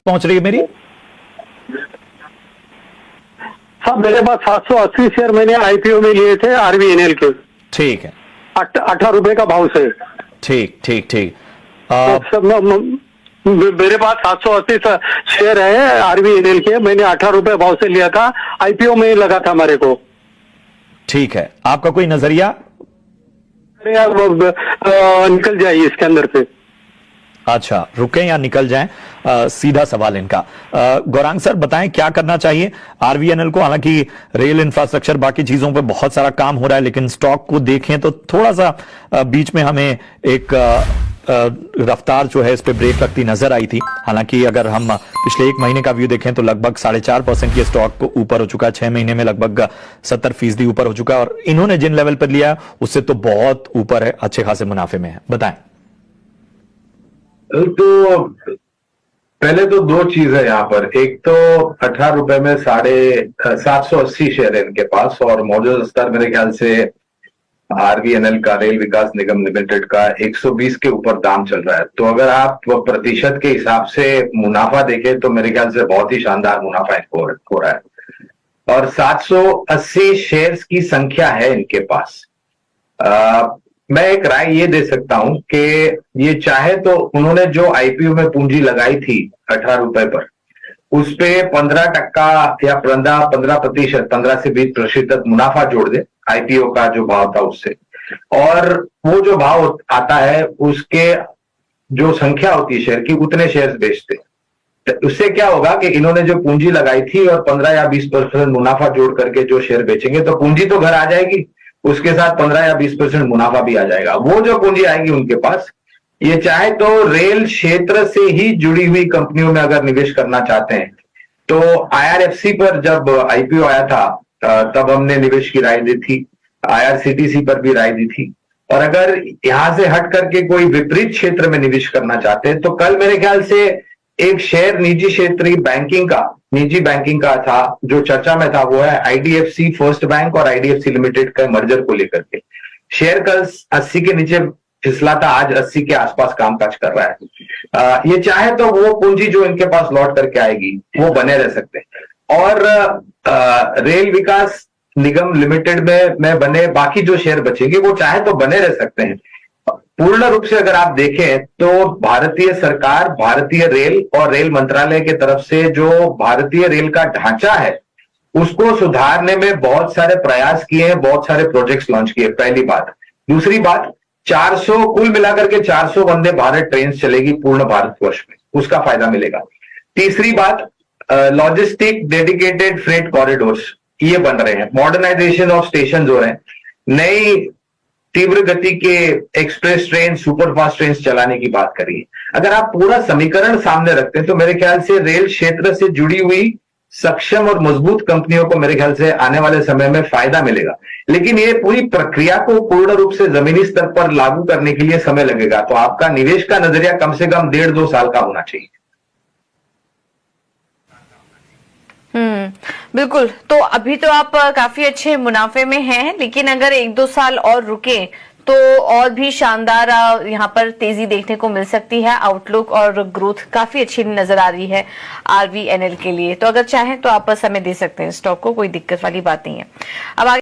पहुंच रही है मेरी? साहब मेरे पास 780 शेयर मैंने आईपीओ में लिए थे आरवीएनएल के। ठीक है। 18 रुपए का भाव से। ठीक ठीक ठीक। मेरे पास 780 शेयर है आरवीएनएल के, मैंने 18 रुपए भाव से लिया था, आईपीओ में ही लगा था मेरे को। ठीक है, आपका कोई नजरिया? निकल जाइए इसके अंदर से। अच्छा, रुकें या निकल जाएं, सीधा सवाल इनका। गौरांग सर बताएं क्या करना चाहिए आरवीएनएल को? हालांकि रेल इंफ्रास्ट्रक्चर बाकी चीजों पे बहुत सारा काम हो रहा है, लेकिन स्टॉक को देखें तो थोड़ा सा बीच में हमें एक रफ्तार जो है इस पे ब्रेक लगती नजर आई थी। हालांकि अगर हम पिछले एक महीने का व्यू देखें तो लगभग 4.5% के स्टॉक को ऊपर हो चुका है, 6 महीने में लगभग 70% ऊपर हो चुका है, और इन्होंने जिन लेवल पर लिया उससे तो बहुत ऊपर है, अच्छे खासे मुनाफे में है। बताएं। तो पहले तो दो चीज है यहाँ पर। एक तो 18 रुपए में 780 शेयर है इनके पास, और मौजूदा स्तर मेरे ख्याल से आरवीएनएल का, रेल विकास निगम लिमिटेड का 120 के ऊपर दाम चल रहा है। तो अगर आप प्रतिशत के हिसाब से मुनाफा देखें तो मेरे ख्याल से बहुत ही शानदार मुनाफा इनको हो रहा है। और 780 शेयर्स की संख्या है इनके पास। मैं एक राय ये दे सकता हूं कि ये चाहे तो उन्होंने जो आईपीओ में पूंजी लगाई थी 18 रुपए पर, उस पे 15% या 15%, 15 से 20% मुनाफा जोड़ दे आईपीओ का जो भाव था उससे, और वो जो भाव आता है उसके जो संख्या होती है शेयर की, उतने शेयर्स बेचते। तो उससे क्या होगा कि इन्होंने जो पूंजी लगाई थी और 15 या 20% मुनाफा जोड़ करके जो शेयर बेचेंगे तो पूंजी तो घर आ जाएगी, उसके साथ 15 या 20% मुनाफा भी आ जाएगा। वो जो पूंजी आएगी उनके पास, ये चाहे तो रेल क्षेत्र से ही जुड़ी हुई कंपनियों में अगर निवेश करना चाहते हैं तो आईआरएफसी पर जब आईपीओ आया था तब हमने निवेश की राय दी थी, आईआरसीटीसी पर भी राय दी थी। और अगर यहां से हट करके कोई विपरीत क्षेत्र में निवेश करना चाहते हैं तो कल मेरे ख्याल से एक शेयर निजी बैंकिंग का था जो चर्चा में था, वो है आईडीएफसी फर्स्ट बैंक और आईडीएफसी लिमिटेड का मर्जर को लेकर के। शेयर कल 80 के नीचे फिसला था, आज 80 के आसपास कामकाज कर रहा है। ये चाहे तो वो पूंजी जो इनके पास लौट करके आएगी वो बने रह सकते हैं। और रेल विकास निगम लिमिटेड में बने बाकी जो शेयर बचेंगे वो चाहे तो बने रह सकते हैं। पूर्ण रूप से अगर आप देखें तो भारतीय सरकार, भारतीय रेल और रेल मंत्रालय की तरफ से जो भारतीय रेल का ढांचा है उसको सुधारने में बहुत सारे प्रयास किए हैं, बहुत सारे प्रोजेक्ट्स लॉन्च किए, पहली बात। दूसरी बात, 400 कुल मिलाकर के 400 वंदे भारत ट्रेन चलेगी पूर्ण भारतवर्ष में, उसका फायदा मिलेगा। तीसरी बात, लॉजिस्टिक डेडिकेटेड फ्रेट कॉरिडोर्स ये बन रहे हैं, मॉडर्नाइजेशन ऑफ स्टेशन हो रहे हैं, नई तीव्र गति के एक्सप्रेस ट्रेन, सुपरफास्ट ट्रेन चलाने की बात करिए। अगर आप पूरा समीकरण सामने रखते हैं तो मेरे ख्याल से रेल क्षेत्र से जुड़ी हुई सक्षम और मजबूत कंपनियों को मेरे ख्याल से आने वाले समय में फायदा मिलेगा। लेकिन ये पूरी प्रक्रिया को पूर्ण रूप से जमीनी स्तर पर लागू करने के लिए समय लगेगा, तो आपका निवेश का नजरिया कम से कम 1.5-2 साल का होना चाहिए। बिल्कुल। तो अभी तो आप काफी अच्छे मुनाफे में हैं, लेकिन अगर 1-2 साल और रुके तो और भी शानदार यहाँ पर तेजी देखने को मिल सकती है। आउटलुक और ग्रोथ काफी अच्छी नजर आ रही है आरवीएनएल के लिए। तो अगर चाहें तो आप समय दे सकते हैं स्टॉक को, कोई दिक्कत वाली बात नहीं है। अब आगे